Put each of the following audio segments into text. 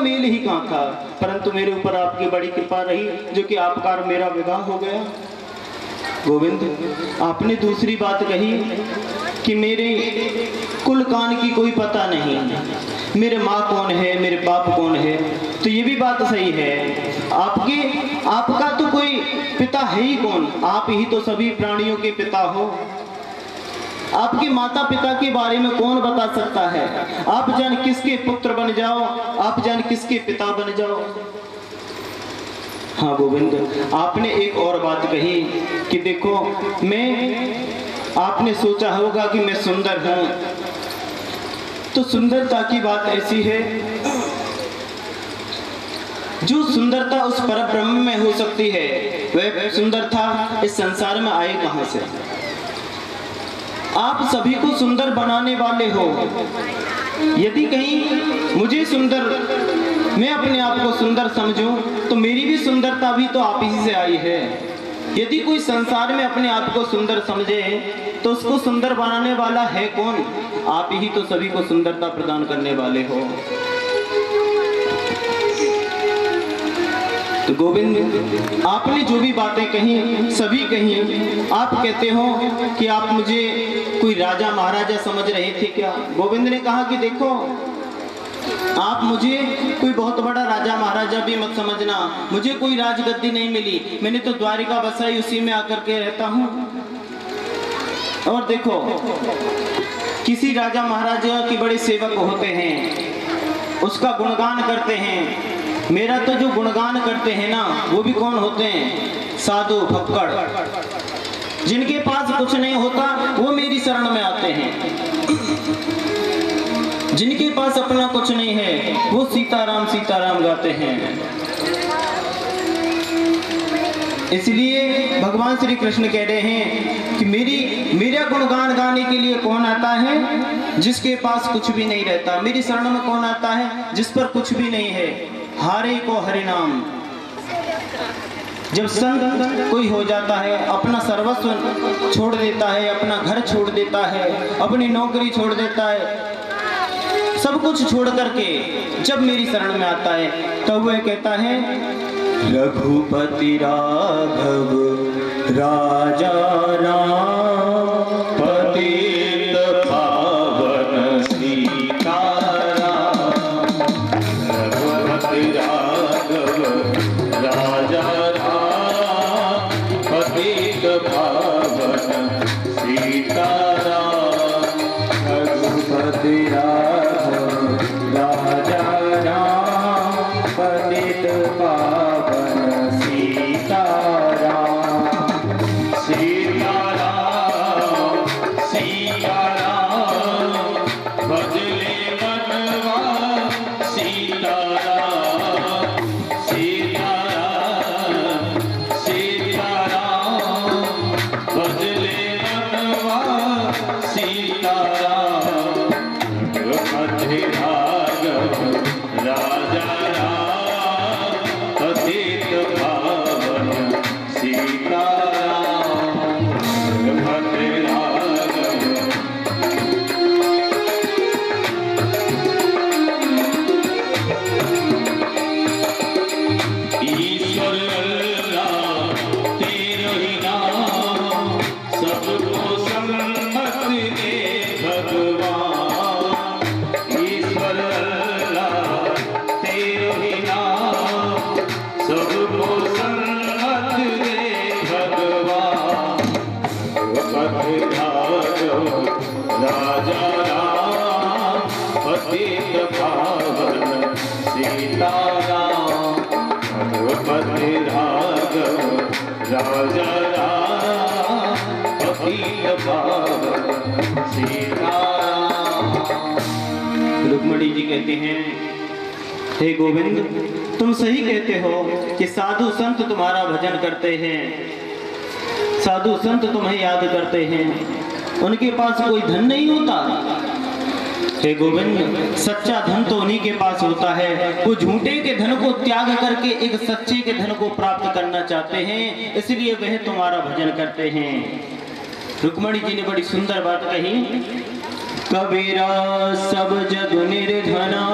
Mail ही कहाँ था, परंतु मेरे ऊपर आपकी बड़ी कृपा रही जो कि आपका और मेरा विवाह हो गया। गोविंद, आपने दूसरी बात कही कि मेरे कुल कान की कोई पता नहीं, मेरे माँ कौन है, मेरे बाप कौन है, तो ये भी बात सही है। आपका तो कोई पिता है ही कौन, आप ही तो सभी प्राणियों के पिता हो। आपके माता पिता के बारे में कौन बता सकता है? आप जान किसके पुत्र बन जाओ, आप जान किसके पिता बन जाओ। हाँ गोविंद, आपने एक और बात कही कि देखो आपने सोचा होगा कि मैं सुंदर हूं, तो सुंदरता की बात ऐसी है, जो सुंदरता उस परब्रह्म में हो सकती है, वह सुंदरता इस संसार में आए कहां से? आप सभी को सुंदर बनाने वाले हो। यदि कहीं मुझे सुंदर, मैं अपने आप को सुंदर समझूं, तो मेरी भी सुंदरता भी तो आप ही से आई है। यदि कोई संसार में अपने आप को सुंदर समझे, तो उसको सुंदर बनाने वाला है कौन? आप ही तो सभी को सुंदरता प्रदान करने वाले हो। तो गोविंद, आपने जो भी बातें कही सभी कही। आप कहते हो कि आप मुझे कोई राजा महाराजा समझ रहे थे क्या? गोविंद ने कहा कि देखो, आप मुझे कोई बहुत बड़ा राजा महाराजा भी मत समझना, मुझे कोई राजगद्दी नहीं मिली, मैंने तो द्वारिका बसाई, उसी में आकर के रहता हूँ। और देखो, किसी राजा महाराजा के बड़े सेवक होते हैं, उसका गुणगान करते हैं। मेरा तो जो गुणगान करते हैं ना, वो भी कौन होते हैं? साधु फक्कड़, जिनके पास कुछ नहीं होता वो मेरी शरण में आते हैं। जिनके पास अपना कुछ नहीं है वो सीताराम सीताराम गाते हैं। इसलिए भगवान श्री कृष्ण कह रहे हैं कि मेरा गुणगान गाने के लिए कौन आता है? जिसके पास कुछ भी नहीं रहता। मेरी शरण में कौन आता है? जिस पर कुछ भी नहीं है। हारे को हरि नाम। जब संत कोई हो जाता है, अपना सर्वस्व छोड़ देता है, अपना घर छोड़ देता है, अपनी नौकरी छोड़ देता है, सब कुछ छोड़ करके जब मेरी शरण में आता है, तब वह कहता है, रघुपति राघव राजा राम पतित पावन सीताराम। रघुपति राघव राजा राम पतित पावन सीताराम। रघुपति राघव राजा राम पतित पावन सीताराम। सीताराम सीताराम भजले मनवा सीताराम। सीताराम सीताराम भजले मनवा सीताराम। रघुपति राघव राजा राम पतित पावन सीताराम। रघुपति राघव ईश्वर अल्लाह तेरा ही नाम, सबको सम्मति दे भगवान। ईश्वर अल्लाह तेरा ही नाम, सबको सम्मति दे भगवान। रघुपति राघव राजा राम पतित पावन सीताराम। रघुपति राघव राजा राम पतित पावन सीताराम। रुक्मणी जी कहते हैं, हे गोविंद, तुम सही कहते हो कि साधु संत तुम्हारा भजन करते हैं, साधु संत तुम्हें याद करते हैं, उनके पास कोई धन नहीं होता। हे गोविंद, सच्चा धन तो उन्हीं के पास होता है। वो झूठे के धन को त्याग करके एक सच्चे के धन को प्राप्त करना चाहते हैं, इसलिए वह तुम्हारा भजन करते हैं। रुक्मणी जी ने बड़ी सुंदर बात कही, कबीरा सब जग निर्धना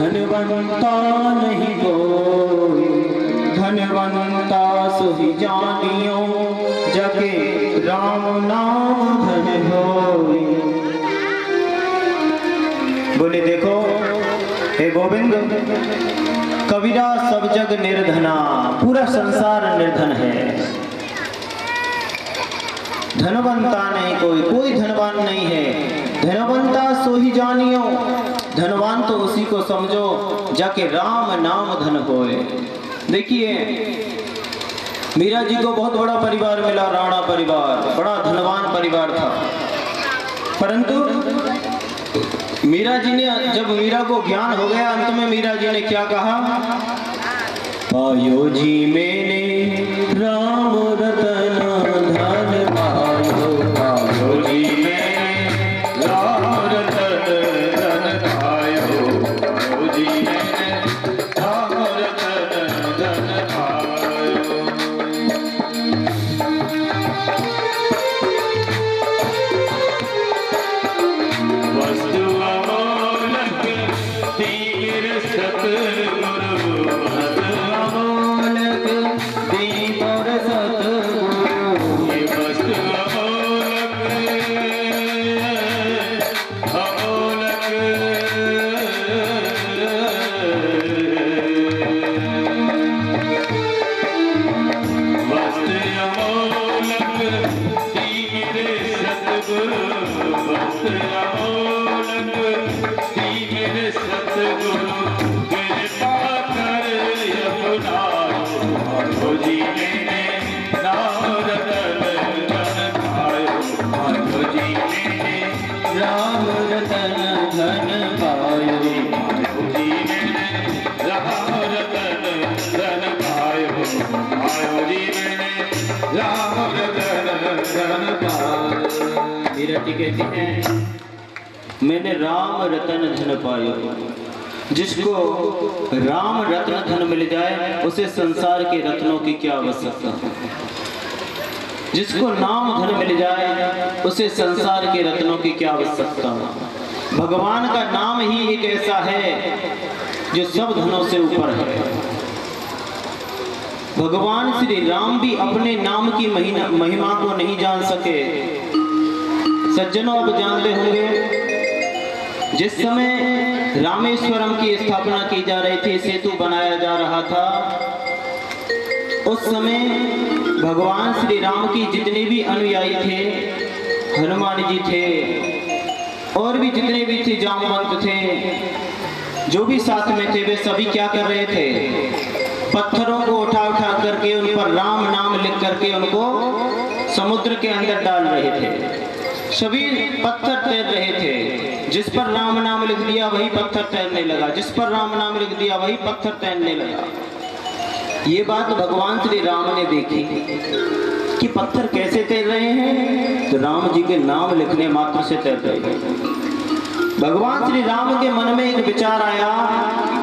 धनवंता नहीं कोई, धनवंता सोहि जानियो, जगे राम नाम धन होई। बोले देखो हे गोविंद, कबीरा सब जग निर्धना, पूरा संसार निर्धन है। धनवंता नहीं कोई, कोई धनवान नहीं है। धनवंता सो ही जानियो, धनवान तो उसी को समझो जाके राम नाम धन होए। देखिए मीरा जी को बहुत बड़ा परिवार मिला, राणा परिवार, बड़ा धनवान परिवार था। परंतु मीरा जी ने, जब मीरा को ज्ञान हो गया, अंत में मीरा जी ने क्या कहा? पायो जी मैंने राम रतन धन पायो, पायो जी मैंने राम रतन धन पायो, पायो जी मैंने राम रतन धन पायो। वस्तु अमोलक तीर सतगुरु, वस्तु अमोलक तीर सतगुरु, ये वस्तु अमोलक अमोलक वस्तु अमोलक तीर सतगुरु, वस्तु अमोलक तीर सतगुरु, कृपा कर अपनायो, पायो जी मैंने राम रतन धन पायो, पायो जी मैंने राम रतन धन पायो, पायो जी मैंने राम रतन धन पायो, पायो जी मैंने राम रतन धन पायो। मीरा जी कहती हैं मैंने राम रतन धन पायो। जिसको राम रत्न धन मिल जाए उसे संसार के रत्नों की क्या आवश्यकता। जिसको नाम धन मिल जाए उसे संसार के रत्नों की क्या आवश्यकता। भगवान का नाम ही एक ऐसा है जो सब धनों से ऊपर है। भगवान श्री राम भी अपने नाम की महिमा को नहीं जान सके। सज्जनों आप जानते होंगे जिस समय रामेश्वरम की स्थापना की जा रही थी, सेतु बनाया जा रहा था, उस समय भगवान श्री राम की जितने भी अनुयायी थे, हनुमान जी थे और भी जितने भी थे, जामवंत थे, जो भी साथ में थे, वे सभी क्या कर रहे थे? पत्थरों को उठा उठा करके उन पर राम नाम लिख करके उनको समुद्र के अंदर डाल रहे थे। सभी पत्थर तैर रहे थे। जिस पर राम नाम लिख दिया वही पत्थर तैरने लगा, जिस पर राम नाम लिख दिया वही पत्थर तैरने लगा। ये बात भगवान श्री राम ने देखी कि पत्थर कैसे तैर रहे हैं, तो राम जी के नाम लिखने मात्र से तैर रहे हैं। भगवान श्री राम के मन में एक विचार आया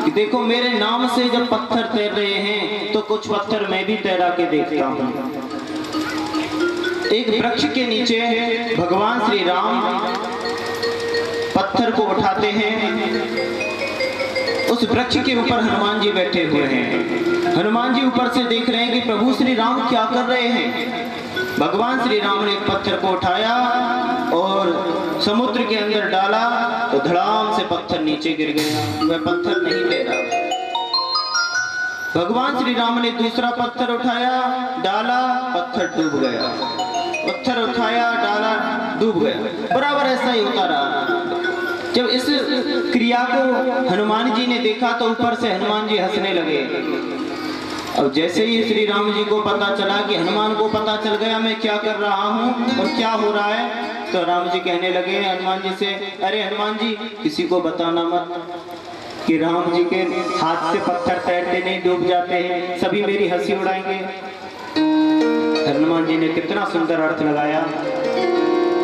कि देखो मेरे नाम से जब पत्थर तैर रहे हैं तो कुछ पत्थर मैं भी तैरा के देखता हूँ। एक वृक्ष के नीचे भगवान श्री राम पत्थर को उठाते हैं। उस वृक्ष के ऊपर हनुमान जी बैठे हुए हैं। हनुमान जी ऊपर से देख रहे हैं कि प्रभु श्री राम क्या कर रहे हैं। भगवान श्री राम ने एक पत्थर को उठाया और समुद्र के अंदर डाला तो धड़ाम से पत्थर नीचे गिर गया। वह पत्थर नहीं तैरा। भगवान श्री राम ने दूसरा पत्थर उठाया, डाला, पत्थर डूब गया। पत्थर उठाया, डाला, डूब गया। बराबर ऐसा ही होता रहा। जब इस क्रिया को हनुमान जी ने देखा तो ऊपर से हनुमान जी हंसने लगे। अब जैसे ही श्री राम जी को पता चला कि हनुमान को पता चल गया मैं क्या कर रहा हूँ और क्या हो रहा है, तो राम जी कहने लगे हनुमान जी से, अरे हनुमान जी किसी को बताना मत कि राम जी के हाथ से पत्थर तैरते नहीं, डूब जाते हैं, सभी मेरी हंसी उड़ाएंगे। हनुमान जी ने कितना सुंदर अर्थ लगाया।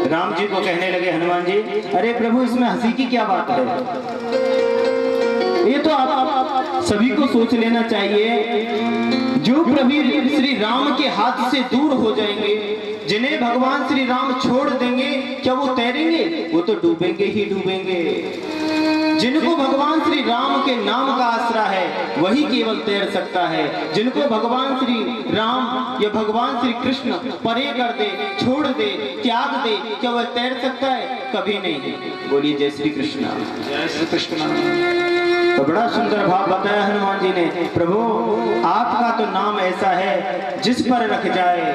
राम जी को कहने लगे हनुमान जी, अरे प्रभु इसमें हंसी की क्या बात है। ये तो आप सभी को सोच लेना चाहिए। जो प्रभु श्री राम के हाथ से दूर हो जाएंगे, जिन्हें भगवान श्री राम छोड़ देंगे, क्या वो तैरेंगे? वो तो डूबेंगे ही डूबेंगे। जिनको भगवान श्री राम के नाम का आसरा है वही केवल तैर सकता है। जिनको भगवान श्री राम या भगवान श्री कृष्ण परे कर दे, छोड़ दे, त्याग दे, क्या वह तैर सकता है? कभी नहीं। बोलिए जय श्री कृष्ण। जय श्री कृष्ण। तो बड़ा सुंदर भाव बताया हनुमान जी ने। प्रभु आपका तो नाम ऐसा है जिस पर रख जाए,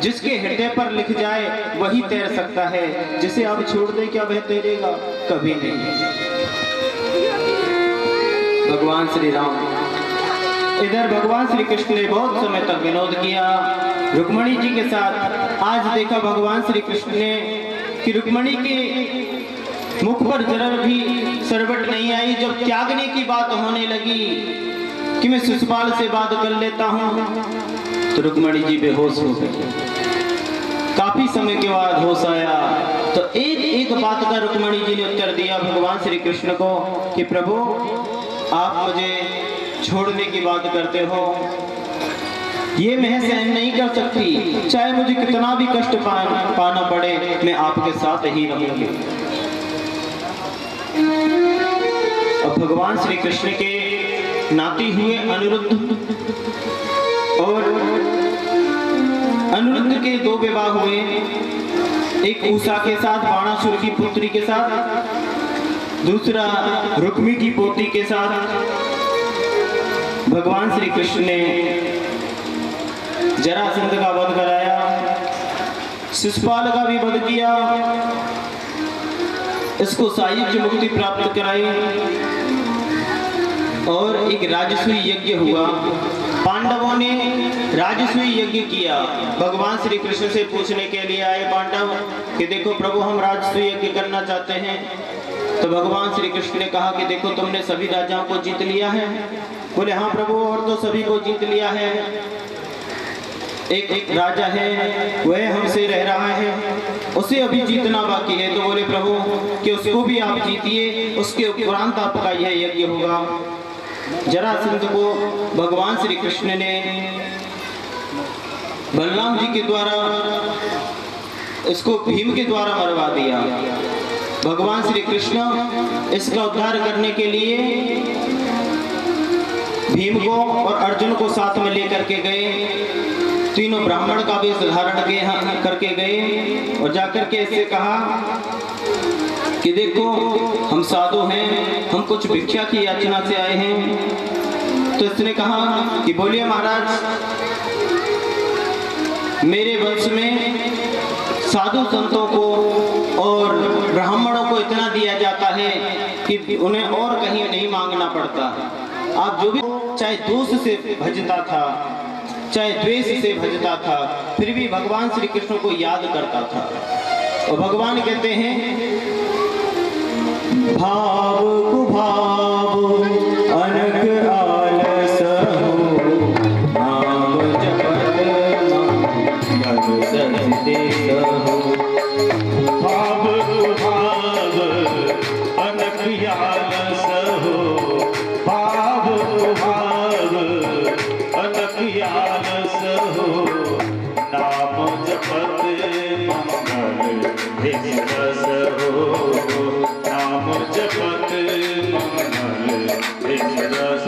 जिसके हृदय पर लिख जाए वही तैर सकता है। जिसे आप छोड़ दे क्या वह तैरेगा? कभी नहीं। भगवान श्री राम इधर भगवान श्री कृष्ण ने बहुत समय तक विनोद किया रुक्मणी जी के साथ। आज देखा भगवान श्री कृष्ण ने कि रुक्मणी के मुख पर जरा भी सरवट नहीं आई। जब त्यागने की बात होने लगी कि मैं शिशुपाल से बात कर लेता हूं, तो रुक्मणी जी बेहोश हो गई। काफी समय के बाद होश आया तो एक एक बात का रुक्मणी जी ने उत्तर दिया भगवान श्री कृष्ण को कि प्रभु आप मुझे छोड़ने की बात करते हो, ये मैं सहन नहीं कर सकती। चाहे मुझे कितना भी कष्ट पाना पड़े, मैं आपके साथ ही रहूंगी। अब भगवान श्री कृष्ण के नाती हुए अनिरुद्ध और अनिरुद्ध के दो विवाह हुए, एक उषा के साथ, बाणासुर की पुत्री के साथ, दूसरा रुक्मी की पोती के साथ। भगवान श्री कृष्ण ने जरासंध का वध कराया, शिशुपाल का भी वध किया, इसको सायुज्य मुक्ति प्राप्त कराई और एक राजसूय यज्ञ हुआ। पांडवों ने राजसूय यज्ञ किया। भगवान श्री कृष्ण से पूछने के लिए आए पांडव कि देखो प्रभु हम राजसूय यज्ञ करना चाहते हैं। तो भगवान श्री कृष्ण ने कहा कि देखो तुमने सभी राजाओं को जीत लिया है। बोले हाँ प्रभु और तो सभी को जीत लिया है, एक राजा है वह हमसे रह रहा है, उसे अभी जीतना बाकी है। तो बोले प्रभु कि उसको भी आप जीतिए, उसके उपरांत आपका यह यज्ञ होगा। जरासंध को भगवान श्री कृष्ण ने बलराम जी के द्वारा, इसको भीम के द्वारा मरवा दिया। भगवान श्री कृष्ण इसका उद्धार करने के लिए भीम को और अर्जुन को साथ में लेकर के गए। तीनों ब्राह्मण का वेश धारण करके गए और जाकर के इससे कहा कि देखो हम साधु हैं, हम कुछ भिक्षा की याचना से आए हैं। तो इसने कहा कि बोलिए महाराज, मेरे वंश में साधु संतों को और ब्राह्मणों को इतना दिया जाता है कि उन्हें और कहीं नहीं मांगना पड़ता। आप जो भी, चाहे दोष से भजता था, चाहे द्वेष से भजता था, फिर भी भगवान श्री कृष्ण को याद करता था। और भगवान कहते हैं भाव कुभाव अनक आलस हो, नाम जपत मन सजते हो। भाव कुभाव अनक आलस हो, भाव कुभाव अनक आलस हो, नाम जपत मंगल रस हो, नाम जपत मंगल रस।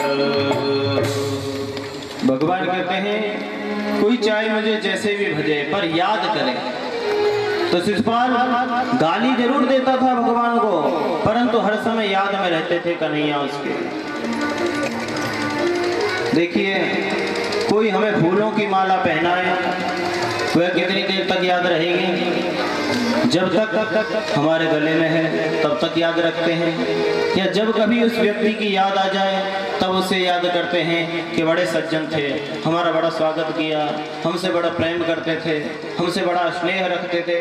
भगवान कहते हैं कोई चाहे मुझे जैसे भी भजे पर याद करे। तो शिशुपाल गाली जरूर देता था भगवान को, परंतु हर समय याद में रहते थे कन्हैया उसके। देखिए कोई हमें फूलों की माला पहनाए, वह कितनी देर तक याद रहेगी? जब तक हमारे गले में है तब तक याद रखते हैं, या जब कभी उस व्यक्ति की याद आ जाए तब उसे याद करते हैं कि बड़े सज्जन थे, हमारा बड़ा स्वागत किया, हमसे बड़ा प्रेम करते थे, हमसे बड़ा स्नेह रखते थे।